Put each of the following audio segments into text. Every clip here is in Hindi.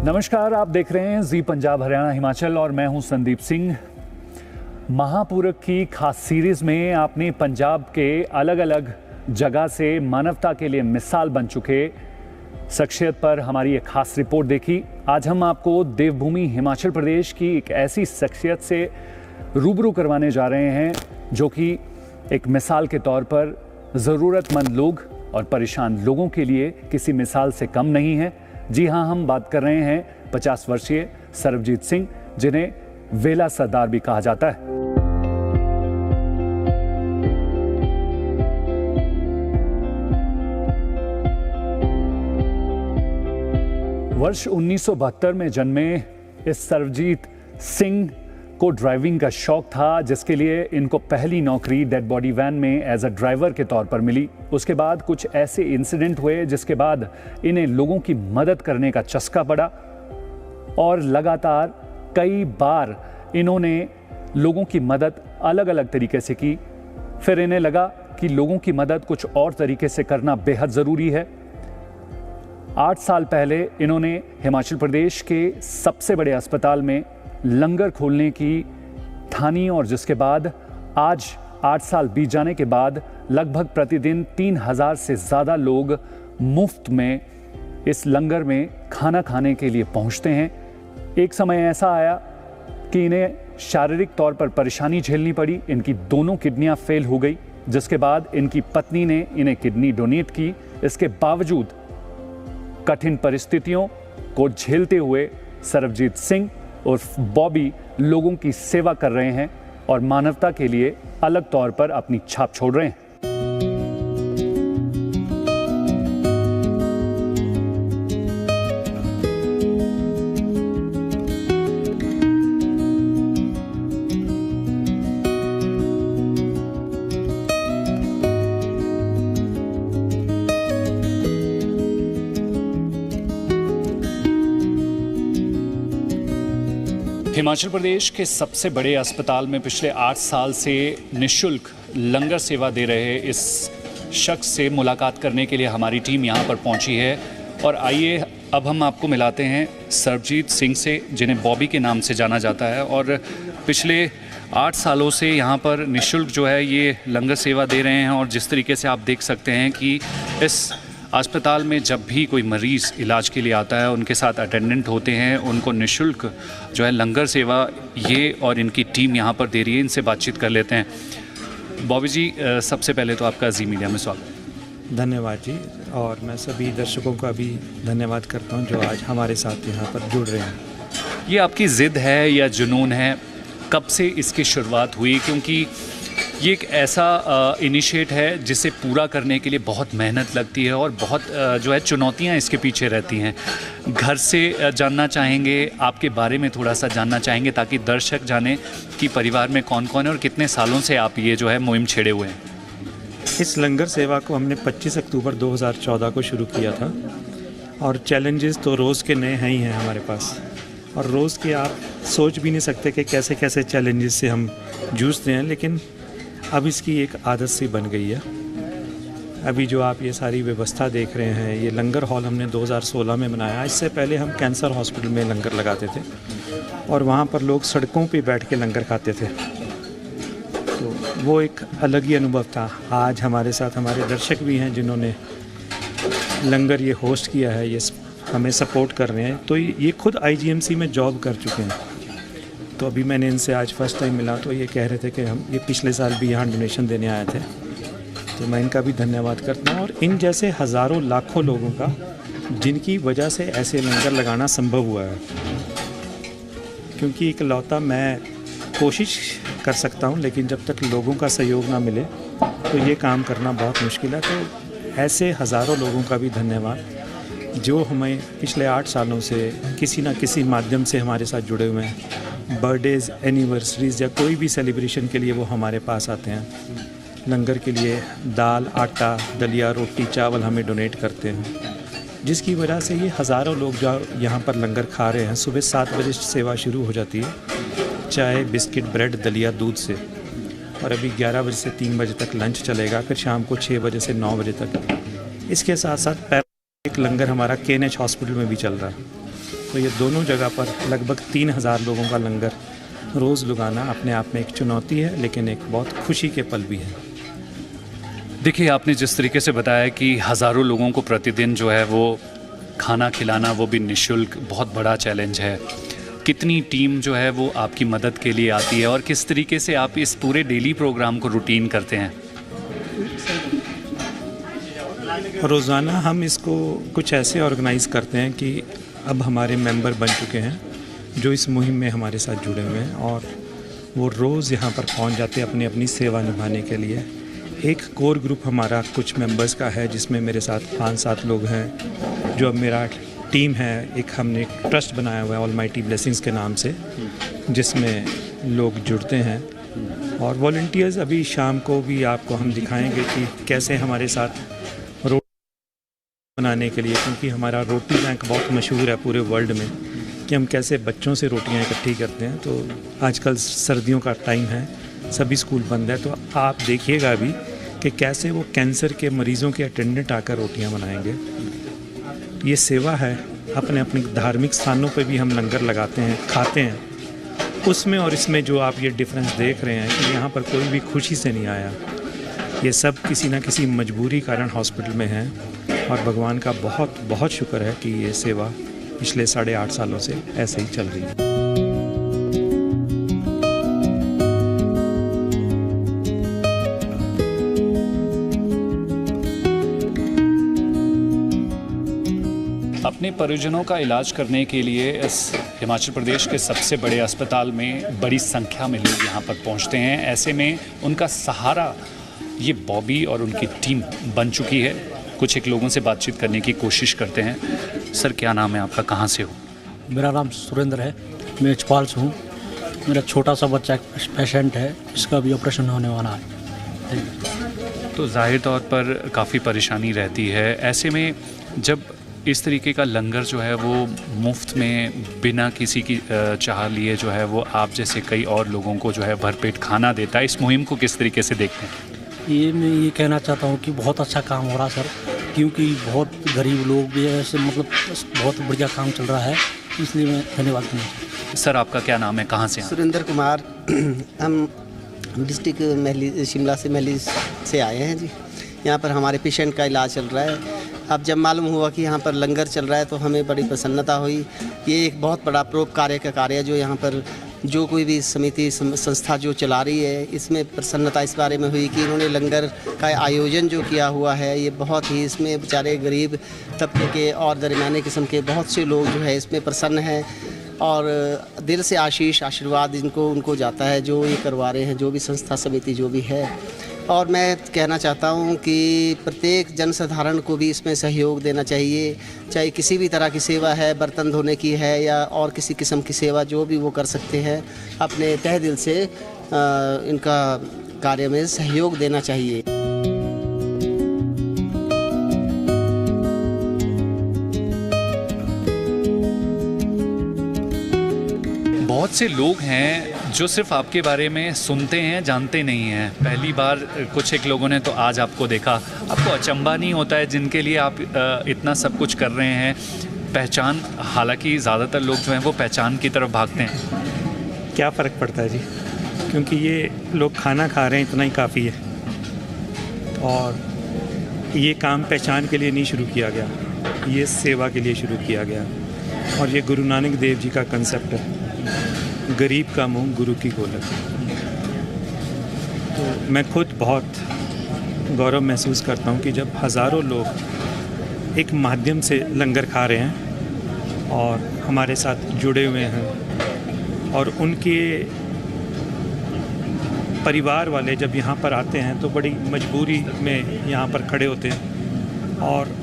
नमस्कार, आप देख रहे हैं जी पंजाब हरियाणा हिमाचल और मैं हूं संदीप सिंह। महापुरख की खास सीरीज में आपने पंजाब के अलग अलग जगह से मानवता के लिए मिसाल बन चुके शख्सियत पर हमारी एक खास रिपोर्ट देखी। आज हम आपको देवभूमि हिमाचल प्रदेश की एक ऐसी शख्सियत से रूबरू करवाने जा रहे हैं जो कि एक मिसाल के तौर पर ज़रूरतमंद लोग और परेशान लोगों के लिए किसी मिसाल से कम नहीं है। जी हाँ, हम बात कर रहे हैं 50 वर्षीय सरबजीत सिंह, जिन्हें वेला सरदार भी कहा जाता है। वर्ष 1972 में जन्मे इस सरबजीत सिंह को ड्राइविंग का शौक था, जिसके लिए इनको पहली नौकरी डेड बॉडी वैन में एज अ ड्राइवर के तौर पर मिली। उसके बाद कुछ ऐसे इंसिडेंट हुए जिसके बाद इन्हें लोगों की मदद करने का चस्का पड़ा और लगातार कई बार इन्होंने लोगों की मदद अलग अलग तरीके से की। फिर इन्हें लगा कि लोगों की मदद कुछ और तरीके से करना बेहद ज़रूरी है। 8 साल पहले इन्होंने हिमाचल प्रदेश के सबसे बड़े अस्पताल में लंगर खोलने की ठानी और जिसके बाद आज 8 साल बीत जाने के बाद लगभग प्रतिदिन 3000 से ज़्यादा लोग मुफ्त में इस लंगर में खाना खाने के लिए पहुंचते हैं। एक समय ऐसा आया कि इन्हें शारीरिक तौर पर परेशानी झेलनी पड़ी। इनकी दोनों किडनियां फेल हो गई, जिसके बाद इनकी पत्नी ने इन्हें किडनी डोनेट की। इसके बावजूद कठिन परिस्थितियों को झेलते हुए सरबजीत सिंह और बॉबी लोगों की सेवा कर रहे हैं और मानवता के लिए अलग तौर पर अपनी छाप छोड़ रहे हैं। हिमाचल प्रदेश के सबसे बड़े अस्पताल में पिछले 8 साल से निःशुल्क लंगर सेवा दे रहे इस शख्स से मुलाकात करने के लिए हमारी टीम यहाँ पर पहुँची है। और आइए अब हम आपको मिलाते हैं सरबजीत सिंह से, जिन्हें बॉबी के नाम से जाना जाता है और पिछले 8 सालों से यहाँ पर निःशुल्क जो है ये लंगर सेवा दे रहे हैं। और जिस तरीके से आप देख सकते हैं कि इस अस्पताल में जब भी कोई मरीज़ इलाज के लिए आता है, उनके साथ अटेंडेंट होते हैं, उनको निःशुल्क जो है लंगर सेवा ये और इनकी टीम यहाँ पर दे रही है। इनसे बातचीत कर लेते हैं। बॉबी जी, सबसे पहले तो आपका जी मीडिया में स्वागत है। धन्यवाद जी। और मैं सभी दर्शकों का भी धन्यवाद करता हूँ जो आज हमारे साथ यहाँ पर जुड़ रहे हैं। ये आपकी ज़िद है या जुनून है? कब से इसकी शुरुआत हुई? क्योंकि ये एक ऐसा इनिशिएट है जिसे पूरा करने के लिए बहुत मेहनत लगती है और बहुत जो है चुनौतियां इसके पीछे रहती हैं। घर से जानना चाहेंगे, आपके बारे में थोड़ा सा जानना चाहेंगे ताकि दर्शक जाने कि परिवार में कौन कौन है और कितने सालों से आप ये जो है मुहिम छेड़े हुए हैं। इस लंगर सेवा को हमने 25 अक्टूबर 2014 को शुरू किया था और चैलेंजेस तो रोज़ के नए हैं ही हैं हमारे पास। और रोज़ के आप सोच भी नहीं सकते कि कैसे कैसे चैलेंजेस से हम जूझते हैं, लेकिन अब इसकी एक आदत सी बन गई है। अभी जो आप ये सारी व्यवस्था देख रहे हैं, ये लंगर हॉल हमने 2016 में बनाया। इससे पहले हम कैंसर हॉस्पिटल में लंगर लगाते थे और वहाँ पर लोग सड़कों पे बैठ के लंगर खाते थे, तो वो एक अलग ही अनुभव था। आज हमारे साथ हमारे दर्शक भी हैं जिन्होंने लंगर ये होस्ट किया है, ये हमें सपोर्ट कर रहे हैं। तो ये खुद IGMC में जॉब कर चुके हैं। तो अभी मैंने इनसे आज फर्स्ट टाइम मिला तो ये कह रहे थे कि हम ये पिछले साल भी यहाँ डोनेशन देने आए थे, तो मैं इनका भी धन्यवाद करता हूँ। और इन जैसे हज़ारों लाखों लोगों का जिनकी वजह से ऐसे लंगर लगाना संभव हुआ है, क्योंकि इकलौता मैं कोशिश कर सकता हूँ, लेकिन जब तक लोगों का सहयोग ना मिले तो ये काम करना बहुत मुश्किल है। तो ऐसे हज़ारों लोगों का भी धन्यवाद जो हमें पिछले 8 सालों से किसी न किसी माध्यम से हमारे साथ जुड़े हुए हैं। बर्थडेज़, एनिवर्सरीज़ या कोई भी सेलिब्रेशन के लिए वो हमारे पास आते हैं। लंगर के लिए दाल, आटा, दलिया, रोटी, चावल हमें डोनेट करते हैं, जिसकी वजह से ये हज़ारों लोग जो यहाँ पर लंगर खा रहे हैं। सुबह 7 बजे सेवा शुरू हो जाती है, चाय, बिस्किट, ब्रेड, दलिया, दूध से, और अभी 11 बजे से 3 बजे तक लंच चलेगा, फिर शाम को 6 बजे से 9 बजे तक। इसके साथ साथ एक लंगर हमारा KNH हॉस्पिटल में भी चल रहा है। तो ये दोनों जगह पर लगभग 3000 लोगों का लंगर रोज़ लगाना अपने आप में एक चुनौती है, लेकिन एक बहुत खुशी के पल भी है। देखिए, आपने जिस तरीके से बताया कि हज़ारों लोगों को प्रतिदिन जो है वो खाना खिलाना, वो भी निःशुल्क, बहुत बड़ा चैलेंज है। कितनी टीम जो है वो आपकी मदद के लिए आती है और किस तरीके से आप इस पूरे डेली प्रोग्राम को रूटीन करते हैं? रोज़ाना हम इसको कुछ ऐसे ऑर्गेनाइज़ करते हैं कि अब हमारे मेंबर बन चुके हैं जो इस मुहिम में हमारे साथ जुड़े हुए हैं, और वो रोज़ यहाँ पर पहुँच जाते हैं अपनी अपनी सेवा निभाने के लिए। एक कोर ग्रुप हमारा कुछ मेंबर्स का है जिसमें मेरे साथ 5-7 लोग हैं, जो अब मेरा टीम है। एक हमने एक ट्रस्ट बनाया हुआ है ऑलमाइटी ब्लेसिंग्स के नाम से, जिसमें लोग जुड़ते हैं, और वॉलंटियर्स अभी शाम को भी आपको हम दिखाएंगे कि कैसे हमारे साथ बनाने के लिए, क्योंकि हमारा रोटी बैंक बहुत मशहूर है पूरे वर्ल्ड में कि हम कैसे बच्चों से रोटियां इकट्ठी करते हैं। तो आजकल सर्दियों का टाइम है, सभी स्कूल बंद है, तो आप देखिएगा भी कि कैसे वो कैंसर के मरीज़ों के अटेंडेंट आकर रोटियां बनाएंगे। ये सेवा है। अपने अपने धार्मिक स्थानों पे भी हम लंगर लगाते हैं, खाते हैं। उसमें और इसमें जो आप ये डिफरेंस देख रहे हैं कि यहाँ पर कोई भी खुशी से नहीं आया, ये सब किसी न किसी मजबूरी कारण हॉस्पिटल में हैं, और भगवान का बहुत बहुत शुक्र है कि ये सेवा पिछले 8.5 सालों से ऐसे ही चल रही है। अपने परिजनों का इलाज करने के लिए इस हिमाचल प्रदेश के सबसे बड़े अस्पताल में बड़ी संख्या में लोग यहाँ पर पहुँचते हैं। ऐसे में उनका सहारा ये बॉबी और उनकी टीम बन चुकी है। कुछ एक लोगों से बातचीत करने की कोशिश करते हैं। सर, क्या नाम है आपका, कहाँ से हो? मेरा नाम सुरेंद्र है, मैं चौपाल से हूँ। मेरा छोटा सा बच्चा पेशेंट है, इसका भी ऑपरेशन होने वाला है। तो जाहिर तौर पर काफ़ी परेशानी रहती है। ऐसे में जब इस तरीके का लंगर जो है वो मुफ्त में बिना किसी की चाह लिए जो है वो आप जैसे कई और लोगों को जो है भरपेट खाना देता है, इस मुहिम को किस तरीके से देखते हैं? ये मैं ये कहना चाहता हूँ कि बहुत अच्छा काम हो रहा सर, क्योंकि बहुत गरीब लोग भी ऐसे मतलब बहुत बढ़िया काम चल रहा है, इसलिए मैं धन्यवाद करना चाहता हूँ। सर, आपका क्या नाम है, कहाँ से? सुरेंद्र कुमार। हम डिस्ट्रिक्ट महली शिमला से महली से आए हैं जी। यहाँ पर हमारे पेशेंट का इलाज चल रहा है। अब जब मालूम हुआ कि यहाँ पर लंगर चल रहा है तो हमें बड़ी प्रसन्नता हुई। ये एक बहुत बड़ा परोपकार का कार्य है जो यहाँ पर जो कोई भी समिति संस्था जो चला रही है, इसमें प्रसन्नता इस बारे में हुई कि इन्होंने लंगर का आयोजन जो किया हुआ है, ये बहुत ही, इसमें बेचारे गरीब तबके के और दरमियाने किस्म के बहुत से लोग जो है इसमें प्रसन्न हैं, और दिल से आशीर्वाद इनको उनको जाता है जो ये करवा रहे हैं, जो भी संस्था समिति जो भी है। और मैं कहना चाहता हूँ कि प्रत्येक जनसाधारण को भी इसमें सहयोग देना चाहिए, चाहे किसी भी तरह की सेवा है, बर्तन धोने की है या और किसी किस्म की सेवा, जो भी वो कर सकते हैं, अपने तहे दिल से इनका कार्य में सहयोग देना चाहिए। बहुत से लोग हैं जो सिर्फ आपके बारे में सुनते हैं, जानते नहीं हैं। पहली बार कुछ एक लोगों ने तो आज आपको देखा, आपको अचंभा नहीं होता है जिनके लिए आप इतना सब कुछ कर रहे हैं? पहचान, हालांकि ज़्यादातर लोग जो हैं वो पहचान की तरफ भागते हैं। क्या फ़र्क पड़ता है जी, क्योंकि ये लोग खाना खा रहे हैं, इतना ही काफ़ी है। और ये काम पहचान के लिए नहीं शुरू किया गया, ये सेवा के लिए शुरू किया गया। और ये गुरु नानक देव जी का कंसेप्ट है, गरीब का मुंह गुरु की गोलक। तो मैं खुद बहुत गौरव महसूस करता हूँ कि जब हज़ारों लोग एक माध्यम से लंगर खा रहे हैं और हमारे साथ जुड़े हुए हैं, और उनके परिवार वाले जब यहाँ पर आते हैं तो बड़ी मजबूरी में यहाँ पर खड़े होते हैं। और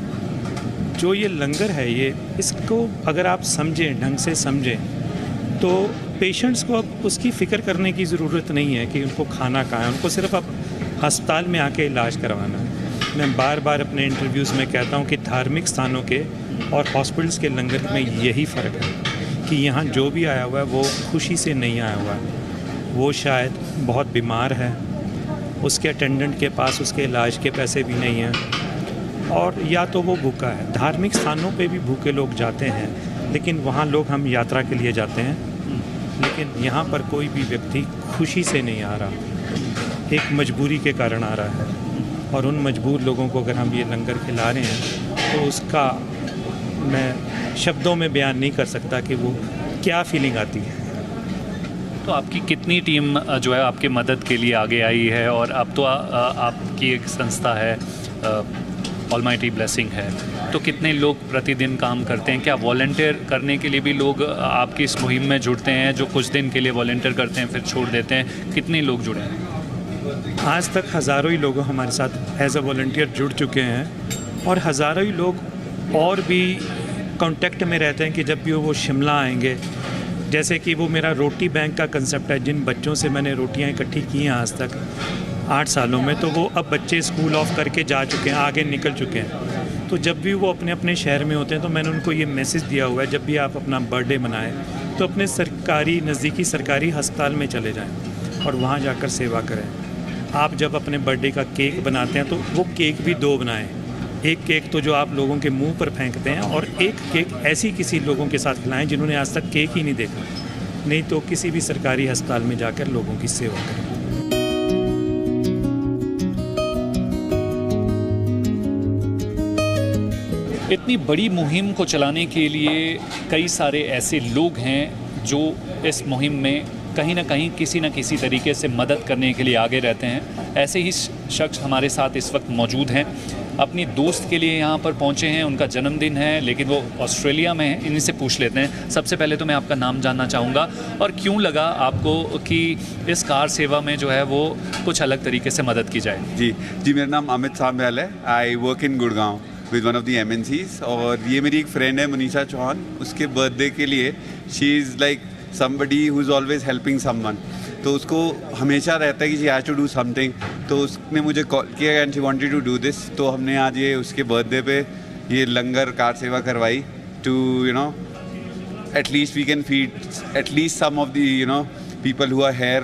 जो ये लंगर है, ये इसको अगर आप समझें, ढंग से समझें, तो पेशेंट्स को अब उसकी फ़िक्र करने की ज़रूरत नहीं है कि उनको खाना कहाँ है, उनको सिर्फ अब अस्पताल में आके इलाज करवाना है। मैं बार बार अपने इंटरव्यूज़ में कहता हूँ कि धार्मिक स्थानों के और हॉस्पिटल्स के लंगर में यही फ़र्क है कि यहाँ जो भी आया हुआ है वो खुशी से नहीं आया हुआ है। वो शायद बहुत बीमार है, उसके अटेंडेंट के पास उसके इलाज के पैसे भी नहीं हैं, और या तो वो भूखा है। धार्मिक स्थानों पे भी भूखे लोग जाते हैं, लेकिन वहाँ लोग हम यात्रा के लिए जाते हैं, लेकिन यहाँ पर कोई भी व्यक्ति खुशी से नहीं आ रहा, एक मजबूरी के कारण आ रहा है। और उन मजबूर लोगों को अगर हम ये लंगर खिला रहे हैं तो उसका मैं शब्दों में बयान नहीं कर सकता कि वो क्या फीलिंग आती है। तो आपकी कितनी टीम जो है आपकी मदद के लिए आगे आई है? और अब तो आपकी एक संस्था है ऑलमाइटी ब्लेसिंग है, तो कितने लोग प्रतिदिन काम करते हैं? क्या वॉलंटियर करने के लिए भी लोग आपकी इस मुहिम में जुड़ते हैं, जो कुछ दिन के लिए वॉलंटियर करते हैं फिर छोड़ देते हैं? कितने लोग जुड़े हैं? आज तक हज़ारों ही लोग हमारे साथ एज अ वॉलंटियर जुड़ चुके हैं, और हज़ारों ही लोग और भी कांटेक्ट में रहते हैं कि जब भी वो शिमला आएंगे, जैसे कि वो मेरा रोटी बैंक का कंसेप्ट है, जिन बच्चों से मैंने रोटियां इकट्ठी की हैं आज तक 8 सालों में, तो वो अब बच्चे स्कूल ऑफ करके जा चुके हैं, आगे निकल चुके हैं। तो जब भी वो अपने अपने शहर में होते हैं तो मैंने उनको ये मैसेज दिया हुआ है, जब भी आप अपना बर्थडे मनाएं तो अपने नज़दीकी सरकारी अस्पताल में चले जाएं और वहाँ जाकर सेवा करें। आप जब अपने बर्थडे का केक बनाते हैं तो वो केक भी 2 बनाएं। एक केक तो जो आप लोगों के मुंह पर फेंकते हैं, और एक केक ऐसी किसी लोगों के साथ खिलाएं जिन्होंने आज तक केक ही नहीं देखा। नहीं तो किसी भी सरकारी अस्पताल में जाकर लोगों की सेवा करें। इतनी बड़ी मुहिम को चलाने के लिए कई सारे ऐसे लोग हैं जो इस मुहिम में कहीं ना कहीं किसी न किसी तरीके से मदद करने के लिए आगे रहते हैं। ऐसे ही शख्स हमारे साथ इस वक्त मौजूद हैं, अपनी दोस्त के लिए यहाँ पर पहुँचे हैं। उनका जन्मदिन है लेकिन वो ऑस्ट्रेलिया में है। इन्हीं से पूछ लेते हैं। सबसे पहले तो मैं आपका नाम जानना चाहूँगा, और क्यों लगा आपको कि इस कार सेवा में जो है वो कुछ अलग तरीके से मदद की जाए? जी मेरा नाम अमित साम्याल है। I work in Gurgaon with one of the MNCs, और ये मेरी एक फ्रेंड है मनीषा चौहान। उसके बर्थडे के लिए she is like somebody who is always helping someone, तो उसको हमेशा रहता है कि she has to do something। तो उसने मुझे कॉल किया and she wanted to do this, तो हमने आज ये उसके बर्थडे पे ये लंगर कार सेवा करवाई to at least we can feed at least some of the people who are here,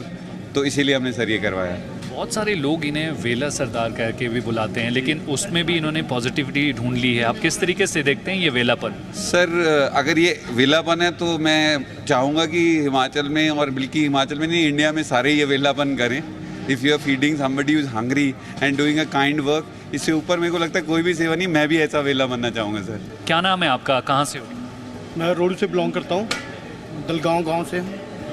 तो इसीलिए हमने सर ये करवाया। बहुत सारे लोग इन्हें वेला सरदार करके भी बुलाते हैं, लेकिन उसमें भी इन्होंने पॉजिटिविटी ढूंढ ली है। आप किस तरीके से देखते हैं ये वेलापन? सर अगर ये वेलापन है तो मैं चाहूँगा कि हिमाचल में, और बल्कि हिमाचल में नहीं, इंडिया में सारे ये वेलापन करें। If you are feeding somebody who is hungry and doing a kind work, इससे ऊपर मेरे को लगता है कोई भी सेवा नहीं। मैं भी ऐसा वेला बनना चाहूँगा। सर क्या नाम है आपका, कहाँ से हो? मैं रोड से बिलोंग करता हूँ, दलगांव गांव से।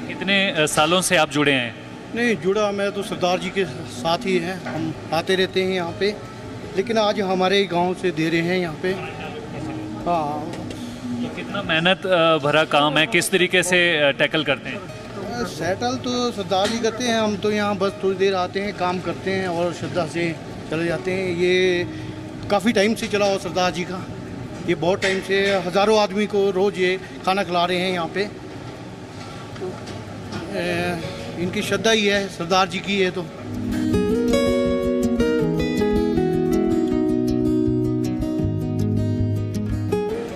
कितने सालों से आप जुड़े हैं? नहीं जुड़ा, मैं तो सरदार जी के साथ ही हैं, हम आते रहते हैं यहाँ पे, लेकिन आज हमारे गांव से दे रहे हैं यहाँ पे। हाँ, तो कितना मेहनत भरा काम है, किस तरीके से टैकल करते हैं? सेटल तो सरदार जी करते हैं, हम तो यहाँ बस थोड़ी देर आते हैं, काम करते हैं और श्रद्धा से चले जाते हैं। ये काफ़ी टाइम से चला हो सरदार जी का, ये बहुत टाइम से हज़ारों आदमी को रोज़ ये खाना खिला रहे हैं यहाँ पे। इनकी श्रद्धा ही है, सरदार जी की है। तो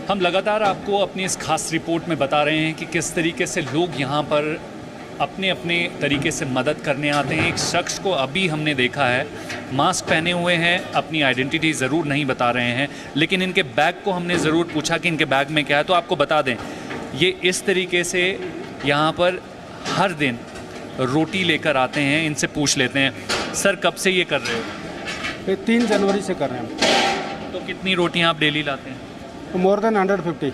हम लगातार आपको अपनी इस खास रिपोर्ट में बता रहे हैं कि किस तरीके से लोग यहाँ पर अपने अपने तरीके से मदद करने आते हैं। एक शख्स को अभी हमने देखा है, मास्क पहने हुए हैं, अपनी आइडेंटिटी ज़रूर नहीं बता रहे हैं, लेकिन इनके बैग को हमने ज़रूर पूछा कि इनके बैग में क्या है। तो आपको बता दें, ये इस तरीके से यहाँ पर हर दिन रोटी लेकर आते हैं। इनसे पूछ लेते हैं, सर कब से ये कर रहे हो? ये 3 जनवरी से कर रहे हैं। तो कितनी रोटियां आप डेली लाते हैं? मोर देन 150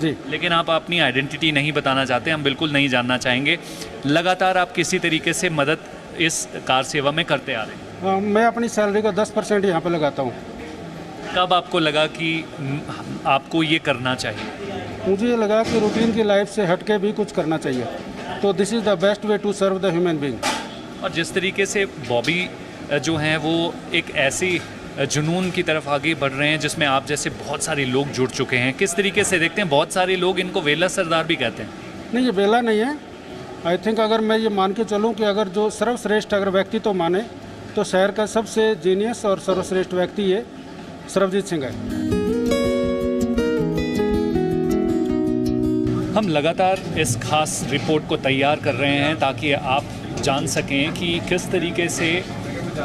जी। लेकिन आप अपनी आइडेंटिटी नहीं बताना चाहते, हम बिल्कुल नहीं जानना चाहेंगे। लगातार आप किसी तरीके से मदद इस कार सेवा में करते आ रहे हैं? मैं अपनी सैलरी का 10% यहाँ पे लगाता हूँ। कब आपको लगा कि आपको ये करना चाहिए? मुझे ये लगा कि रूटीन की लाइफ से हट के भी कुछ करना चाहिए, तो this is the best way to serve the human being. और जिस तरीके से बॉबी जो हैं वो एक ऐसी जुनून की तरफ आगे बढ़ रहे हैं जिसमें आप जैसे बहुत सारे लोग जुड़ चुके हैं, किस तरीके से देखते हैं? बहुत सारे लोग इनको वेला सरदार भी कहते हैं। नहीं, ये वेला नहीं है। आई थिंक अगर मैं ये मान के चलूँ कि अगर जो सर्वश्रेष्ठ अगर व्यक्ति तो माने, तो शहर का सबसे जीनियस और सर्वश्रेष्ठ व्यक्ति ये सरबजीत सिंह है। हम लगातार इस खास रिपोर्ट को तैयार कर रहे हैं ताकि आप जान सकें कि किस तरीके से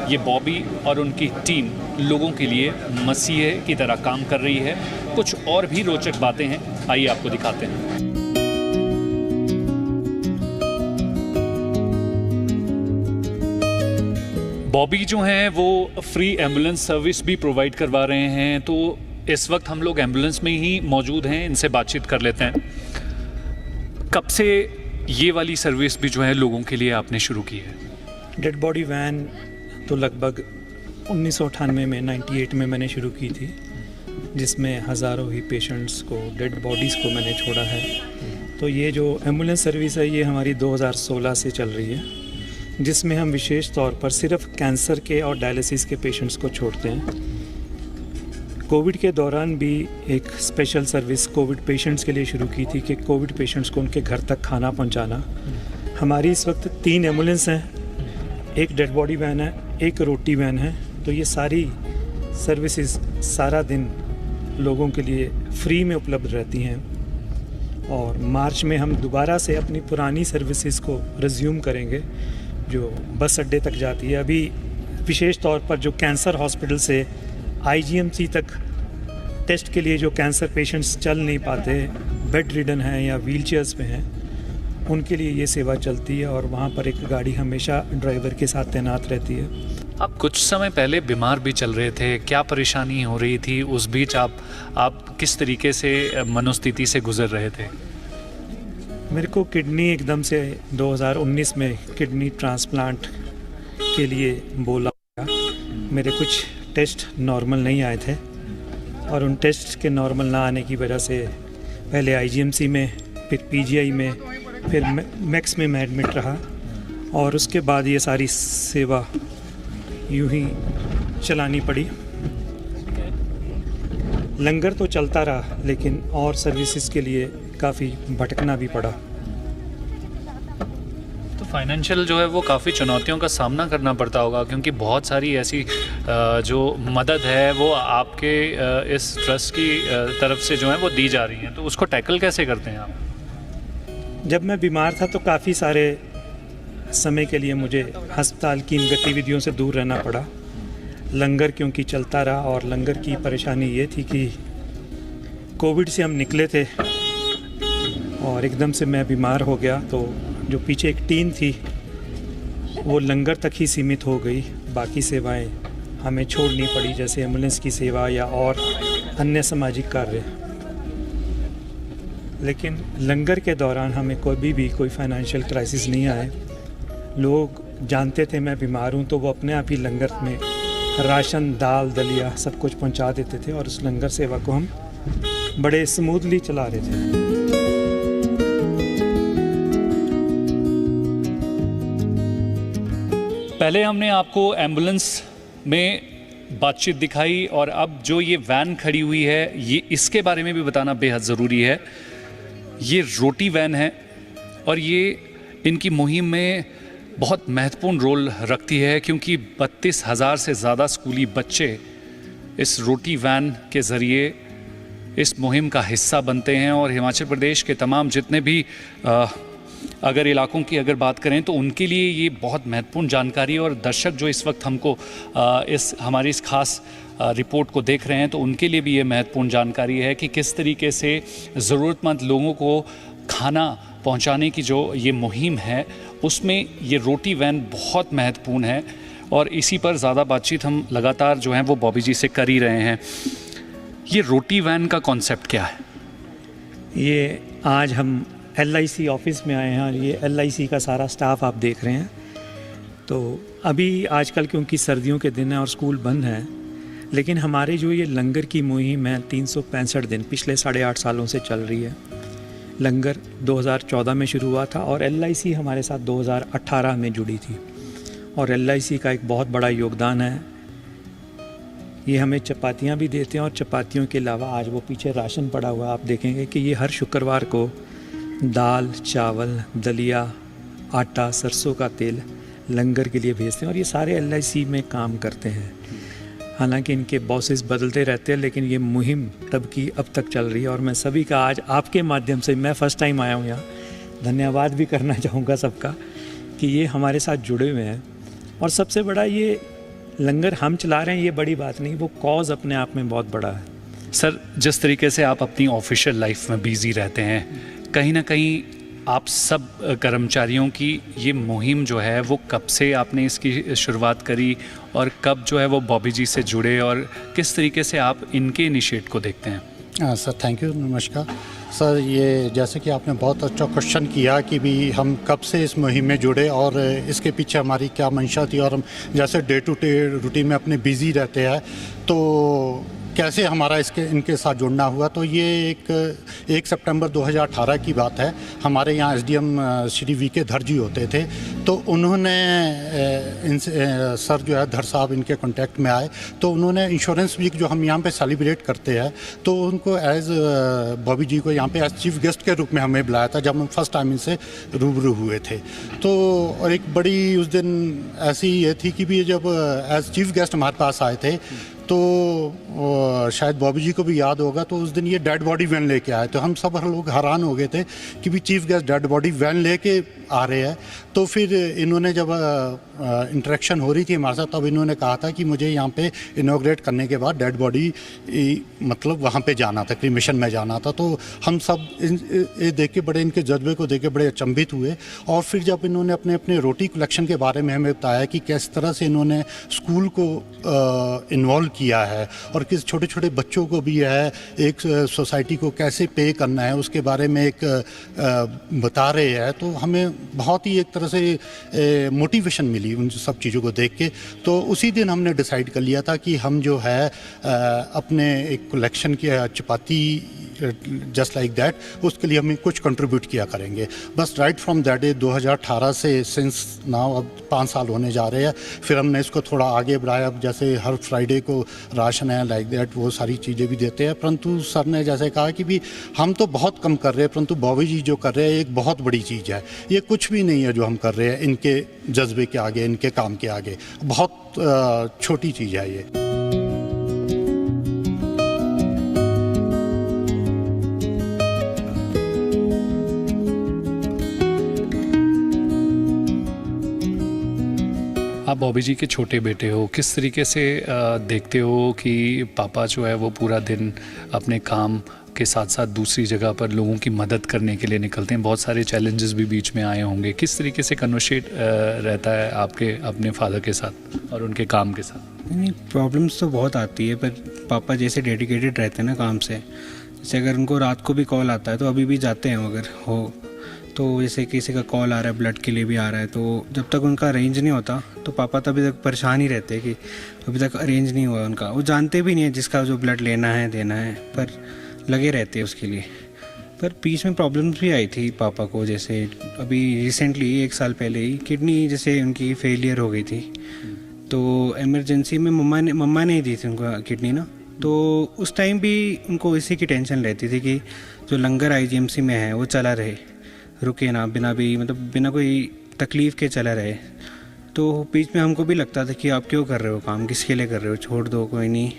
ये बॉबी और उनकी टीम लोगों के लिए मसीह की तरह काम कर रही है। कुछ और भी रोचक बातें हैं, आइए आपको दिखाते हैं। बॉबी जो हैं वो फ्री एम्बुलेंस सर्विस भी प्रोवाइड करवा रहे हैं, तो इस वक्त हम लोग एम्बुलेंस में ही मौजूद हैं, इनसे बातचीत कर लेते हैं। कब से ये वाली सर्विस भी जो है लोगों के लिए आपने शुरू की है? डेड बॉडी वैन तो लगभग 1998 में 98 में मैंने शुरू की थी, जिसमें हज़ारों ही पेशेंट्स को, डेड बॉडीज़ को मैंने छोड़ा है। तो ये जो एम्बुलेंस सर्विस है ये हमारी 2016 से चल रही है, जिसमें हम विशेष तौर पर सिर्फ कैंसर के और डायलिसिस के पेशेंट्स को छोड़ते हैं। कोविड के दौरान भी एक स्पेशल सर्विस कोविड पेशेंट्स के लिए शुरू की थी कि कोविड पेशेंट्स को उनके घर तक खाना पहुंचाना। हमारी इस वक्त 3 एम्बुलेंस हैं, एक डेड बॉडी वैन है, एक रोटी वैन है। तो ये सारी सर्विसेज सारा दिन लोगों के लिए फ्री में उपलब्ध रहती हैं। और मार्च में हम दोबारा से अपनी पुरानी सर्विसेज को रिज्यूम करेंगे, जो बस अड्डे तक जाती है। अभी विशेष तौर पर जो कैंसर हॉस्पिटल से IGMC तक टेस्ट के लिए जो कैंसर पेशेंट्स चल नहीं पाते, बेड रिडन हैं या व्हील चेयर्स पे हैं, उनके लिए ये सेवा चलती है। और वहाँ पर एक गाड़ी हमेशा ड्राइवर के साथ तैनात रहती है। आप कुछ समय पहले बीमार भी चल रहे थे, क्या परेशानी हो रही थी उस बीच? आप किस तरीके से मनोस्थिति से गुजर रहे थे? मेरे को किडनी एकदम से 2019 में किडनी ट्रांसप्लांट के लिए बोला। मेरे कुछ टेस्ट नॉर्मल नहीं आए थे और उन टेस्ट के नॉर्मल ना आने की वजह से पहले IGMC में, फिर PGI में, फिर मैक्स में मैं एडमिट रहा। और उसके बाद ये सारी सेवा यूं ही चलानी पड़ी। लंगर तो चलता रहा, लेकिन और सर्विसेज के लिए काफ़ी भटकना भी पड़ा। तो फाइनेंशियल जो है वो काफ़ी चुनौतियों का सामना करना पड़ता होगा, क्योंकि बहुत सारी ऐसी जो मदद है वो आपके इस ट्रस्ट की तरफ से जो है वो दी जा रही है, तो उसको टैकल कैसे करते हैं आप? जब मैं बीमार था तो काफ़ी सारे समय के लिए मुझे अस्पताल की इन गतिविधियों से दूर रहना पड़ा। लंगर क्योंकि चलता रहा, और लंगर की परेशानी ये थी कि कोविड से हम निकले थे और एकदम से मैं बीमार हो गया, तो जो पीछे एक टीम थी वो लंगर तक ही सीमित हो गई। बाकी सेवाएं हमें छोड़नी पड़ी, जैसे एम्बुलेंस की सेवा या और अन्य सामाजिक कार्य। लेकिन लंगर के दौरान हमें कभी भी कोई फाइनेंशियल क्राइसिस नहीं आए। लोग जानते थे मैं बीमार हूँ, तो वो अपने आप ही लंगर में राशन, दाल, दलिया सब कुछ पहुँचा देते थे, और उस लंगर सेवा को हम बड़े स्मूथली चला रहे थे। पहले हमने आपको एम्बुलेंस में बातचीत दिखाई, और अब जो ये वैन खड़ी हुई है ये इसके बारे में भी बताना बेहद ज़रूरी है। ये रोटी वैन है और ये इनकी मुहिम में बहुत महत्वपूर्ण रोल रखती है, क्योंकि 32,000 से ज़्यादा स्कूली बच्चे इस रोटी वैन के ज़रिए इस मुहिम का हिस्सा बनते हैं। और हिमाचल प्रदेश के तमाम जितने भी अगर इलाकों की अगर बात करें तो उनके लिए ये बहुत महत्वपूर्ण जानकारी, और दर्शक जो इस वक्त हमको हमारी इस खास रिपोर्ट को देख रहे हैं तो उनके लिए भी ये महत्वपूर्ण जानकारी है कि किस तरीके से ज़रूरतमंद लोगों को खाना पहुंचाने की जो ये मुहिम है उसमें ये रोटी वैन बहुत महत्वपूर्ण है। और इसी पर ज़्यादा बातचीत हम लगातार जो है वो बॉबी जी से कर ही रहे हैं। ये रोटी वैन का कॉन्सेप्ट क्या है? ये आज हम LIC ऑफिस में आए हैं, और ये LIC का सारा स्टाफ आप देख रहे हैं। तो अभी आजकल क्योंकि सर्दियों के दिन हैं और स्कूल बंद हैं, लेकिन हमारे जो ये लंगर की मुहिम है 365 दिन पिछले 8.5 सालों से चल रही है। लंगर 2014 में शुरू हुआ था और LIC हमारे साथ 2018 में जुड़ी थी, और LIC का एक बहुत बड़ा योगदान है। ये हमें चपातियाँ भी देते हैं, और चपातियों के अलावा आज वो पीछे राशन पड़ा हुआ आप देखेंगे कि ये हर शुक्रवार को दाल, चावल, दलिया, आटा, सरसों का तेल लंगर के लिए भेजते हैं, और ये सारे LIC में काम करते हैं। हालांकि इनके बॉसेस बदलते रहते हैं, लेकिन ये मुहिम तब की अब तक चल रही है। और मैं सभी का आज आपके माध्यम से, मैं फ़र्स्ट टाइम आया हूँ यहाँ, धन्यवाद भी करना चाहूँगा सबका कि ये हमारे साथ जुड़े हुए हैं। और सबसे बड़ा ये लंगर हम चला रहे हैं ये बड़ी बात नहीं, वो कॉज अपने आप में बहुत बड़ा है। सर, जिस तरीके से आप अपनी ऑफिशियल लाइफ में बिजी रहते हैं, कहीं ना कहीं आप सब कर्मचारियों की ये मुहिम जो है वो कब से आपने इसकी शुरुआत करी और कब जो है वो बॉबी जी से जुड़े और किस तरीके से आप इनके इनिशिएट को देखते हैं? सर थैंक यू, नमस्कार सर। ये जैसे कि आपने बहुत अच्छा क्वेश्चन किया कि भी हम कब से इस मुहिम में जुड़े और इसके पीछे हमारी क्या मंशा थी, और हम जैसे डे टू डे रूटीन में अपने बिज़ी रहते हैं तो कैसे हमारा इनके साथ जुड़ना हुआ। तो ये 1 सितंबर 2018 की बात है। हमारे यहाँ एसडीएम श्री वी.के. धर जी होते थे, तो उन्होंने इनसे सर जो है धर साहब इनके कांटेक्ट में आए, तो उन्होंने इंश्योरेंस वीक जो हम यहाँ पे सेलिब्रेट करते हैं, तो उनको एज बॉबी जी को यहाँ पे एज चीफ गेस्ट के रूप में हमें बुलाया था जब हम फर्स्ट टाइम इनसे रूबरू हुए थे। तो और एक बड़ी उस दिन ऐसी ये थी कि भी जब एज चीफ गेस्ट हमारे पास आए थे तो शायद बॉबी जी को भी याद होगा, तो उस दिन ये डेड बॉडी वैन लेके आए, तो हम सब लोग हैरान हो गए थे कि भी chief guest dead body van लेके आ रहे हैं। तो फिर इन्होंने जब इंटरेक्शन हो रही थी हमारे साथ, तब इन्होंने कहा था कि मुझे यहाँ पे इनॉग्रेट करने के बाद डेड बॉडी मतलब वहाँ पे जाना था, क्रीमेशन में जाना था। तो हम सब ये देख के बड़े इनके जज्बे को देख के बड़े अचंभित हुए। और फिर जब इन्होंने अपने रोटी कलेक्शन के बारे में हमें बताया कि किस तरह से इन्होंने स्कूल को इन्वॉल्व किया है और किस छोटे छोटे बच्चों को भी है एक सोसाइटी को कैसे पे करना है उसके बारे में एक बता रहे हैं, तो हमें बहुत ही एक तरह से मोटिवेशन मिली उन सब चीज़ों को देख के। तो उसी दिन हमने डिसाइड कर लिया था कि हम जो है अपने एक कलेक्शन की चपाती जस्ट लाइक दैट, उसके लिए हमें कुछ कंट्रीब्यूट किया करेंगे। बस राइट फ्रॉम दैट डे 2018 से सिंस नाउ अब 5 साल होने जा रहे हैं। फिर हमने इसको थोड़ा आगे बढ़ाया, अब जैसे हर फ्राइडे को राशन है लाइक दैट, वो सारी चीज़ें भी देते हैं। परंतु सर ने जैसे कहा कि भी हम तो बहुत कम कर रहे हैं, परंतु बॉबी जी जो कर रहे हैं एक बहुत बड़ी चीज़ है। ये कुछ भी नहीं है जो हम कर रहे हैं इनके जज्बे के आगे, इनके काम के आगे, बहुत छोटी चीज़ है ये। आप बॉबी जी के छोटे बेटे हो, किस तरीके से देखते हो कि पापा जो है वो पूरा दिन अपने काम के साथ साथ दूसरी जगह पर लोगों की मदद करने के लिए निकलते हैं? बहुत सारे चैलेंजेस भी बीच में आए होंगे, किस तरीके से कन्वर्सेट रहता है आपके अपने फादर के साथ और उनके काम के साथ? नहीं, प्रॉब्लम्स तो बहुत आती है, पर पापा जैसे डेडिकेटेड रहते हैं ना काम से, जैसे अगर उनको रात को भी कॉल आता है तो अभी भी जाते हैं अगर हो तो, जैसे किसी का कॉल आ रहा है ब्लड के लिए भी आ रहा है, तो जब तक उनका अरेंज नहीं होता तो पापा तभी तक परेशान ही रहते हैं कि अभी तक अरेंज नहीं हुआ उनका। वो जानते भी नहीं है जिसका जो ब्लड लेना है देना है, पर लगे रहते हैं उसके लिए। पर बीच में प्रॉब्लम्स भी आई थी पापा को, जैसे अभी रिसेंटली 1 साल पहले ही किडनी जैसे उनकी फेलियर हो गई थी, तो इमरजेंसी में मम्मा ने ही दी थी उनको किडनी ना, तो उस टाइम भी उनको इसी की टेंशन रहती थी कि जो लंगर IGMC में है वो चला रहे, रुके ना, बिना कोई तकलीफ़ के चला रहे। तो बीच में हमको भी लगता था कि आप क्यों कर रहे हो काम, किसके लिए कर रहे हो, छोड़ दो, कोई नहीं,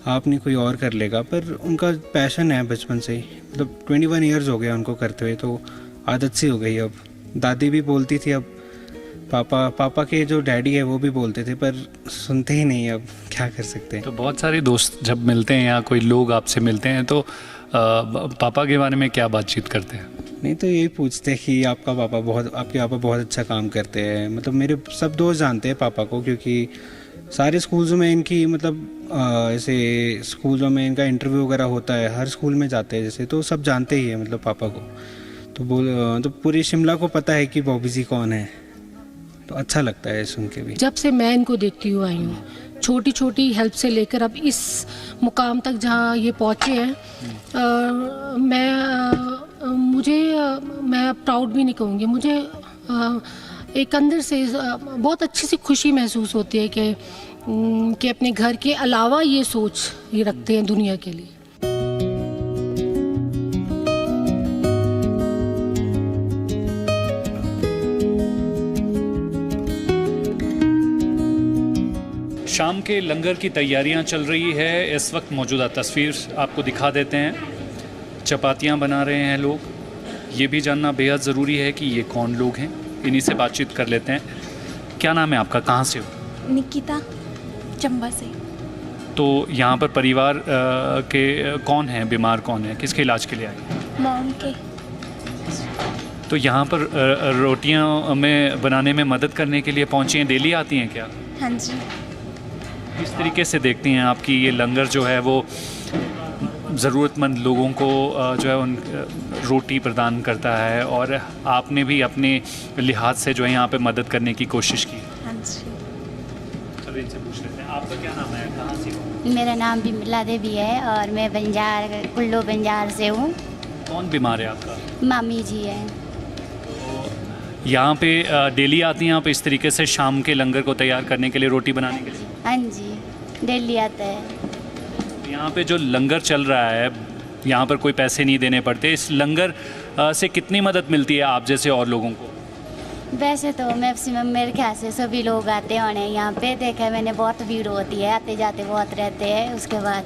आप नहीं कोई और कर लेगा। पर उनका पैशन है बचपन से ही, मतलब 21 ईयर्स हो गया उनको करते हुए, तो आदत सी हो गई। अब दादी भी बोलती थी, अब पापा के जो डैडी है वो भी बोलते थे, पर सुनते ही नहीं, अब क्या कर सकते हैं। तो बहुत सारे दोस्त जब मिलते हैं या कोई लोग आपसे मिलते हैं तो पापा के बारे में क्या बातचीत करते हैं? नहीं, तो यही पूछते हैं कि आपके पापा बहुत अच्छा काम करते हैं। मतलब मेरे सब दोस्त जानते हैं पापा को, क्योंकि सारे स्कूल्स में इनकी ऐसे स्कूलों में इनका इंटरव्यू वगैरह होता है, हर स्कूल में जाते हैं जैसे, तो सब जानते ही है मतलब पापा को। तो पूरी शिमला को पता है कि बॉबी जी कौन है, तो अच्छा लगता है सुन के भी। जब से मैं इनको देखती हुई आई हूँ, छोटी छोटी हेल्प से लेकर अब इस मुकाम तक जहाँ ये पहुँचे हैं, मैं प्राउड भी नहीं कहूँगी, मुझे एक अंदर से बहुत अच्छी सी खुशी महसूस होती है कि अपने घर के अलावा ये सोच ये रखते हैं दुनिया के लिए। शाम के लंगर की तैयारियां चल रही है। इस वक्त मौजूदा तस्वीर आपको दिखा देते हैं। चपातियां बना रहे हैं लोग। ये भी जानना बेहद ज़रूरी है कि ये कौन लोग हैं, इन्हीं से बातचीत कर लेते हैं। क्या नाम है आपका, कहाँ से हो? निकिता। चंबा से। तो यहाँ पर परिवार के कौन हैं, बीमार कौन है, किसके इलाज के लिए आए हैं? मॉम के। तो यहाँ पर रोटियाँ में बनाने में मदद करने के लिए पहुँची हैं, डेली आती हैं क्या? हाँ जी। किस तरीके से देखती हैं आपकी ये लंगर जो है वो ज़रूरतमंद लोगों को जो है उन रोटी प्रदान करता है, और आपने भी अपने लिहाज से जो है यहाँ पे मदद करने की कोशिश की? हाँ जी। चलिए इनसे पूछ लेते हैं, आपका क्या नाम है, कहाँ से हो? मेरा नाम बिमला देवी है और मैं बंजार कुल्लू बंजार से हूँ। कौन बीमार है आपका? मामी जी है। यहाँ पे डेली आती हैं आप इस तरीके से शाम के लंगर को तैयार करने के लिए, रोटी बनाने के लिए? हाँ जी, डेली आता है। यहाँ पे जो लंगर चल रहा है, यहाँ पर कोई पैसे नहीं देने पड़ते, इस लंगर से कितनी मदद मिलती है आप जैसे और लोगों को? वैसे तो मैक्सिमम मेरे ख्याल से सभी लोग आते होने, यहाँ पे देखा है मैंने, बहुत भीड़ होती है, आते जाते बहुत रहते हैं। उसके बाद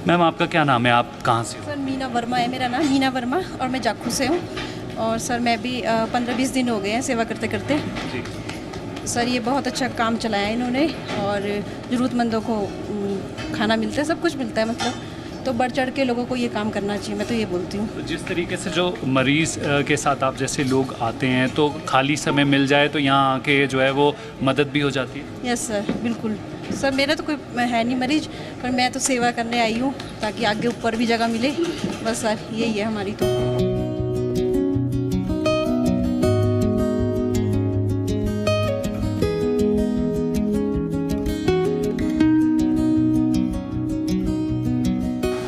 मैम आपका क्या नाम है, आप कहाँ से हो? सर मीना वर्मा है मेरा नाम, मीना वर्मा, और मैं जाखू से हूँ। और सर मैं भी 15-20 दिन हो गए हैं सेवा करते करते। सर ये बहुत अच्छा काम चलाया है इन्होंने, और ज़रूरतमंदों को खाना मिलता है, सब कुछ मिलता है, मतलब तो बढ़ चढ़ के लोगों को ये काम करना चाहिए, मैं तो ये बोलती हूँ। तो जिस तरीके से जो मरीज़ के साथ आप जैसे लोग आते हैं, तो खाली समय मिल जाए तो यहाँ आके जो है वो मदद भी हो जाती है? यस सर, बिल्कुल सर। मेरा तो कोई है नहीं मरीज, पर मैं तो सेवा करने आई हूँ ताकि आगे ऊपर भी जगह मिले, बस सर यही है हमारी तो।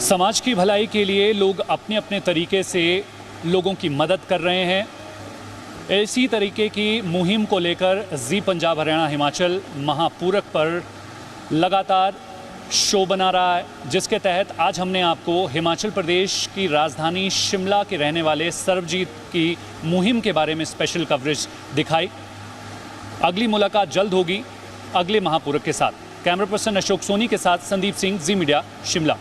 समाज की भलाई के लिए लोग अपने अपने तरीके से लोगों की मदद कर रहे हैं। इसी तरीके की मुहिम को लेकर जी पंजाब हरियाणा हिमाचल महापूरक पर लगातार शो बना रहा है, जिसके तहत आज हमने आपको हिमाचल प्रदेश की राजधानी शिमला के रहने वाले सर्वजीत की मुहिम के बारे में स्पेशल कवरेज दिखाई। अगली मुलाकात जल्द होगी अगले महापूरक के साथ। कैमरा पर्सन अशोक सोनी के साथ संदीप सिंह, जी मीडिया, शिमला।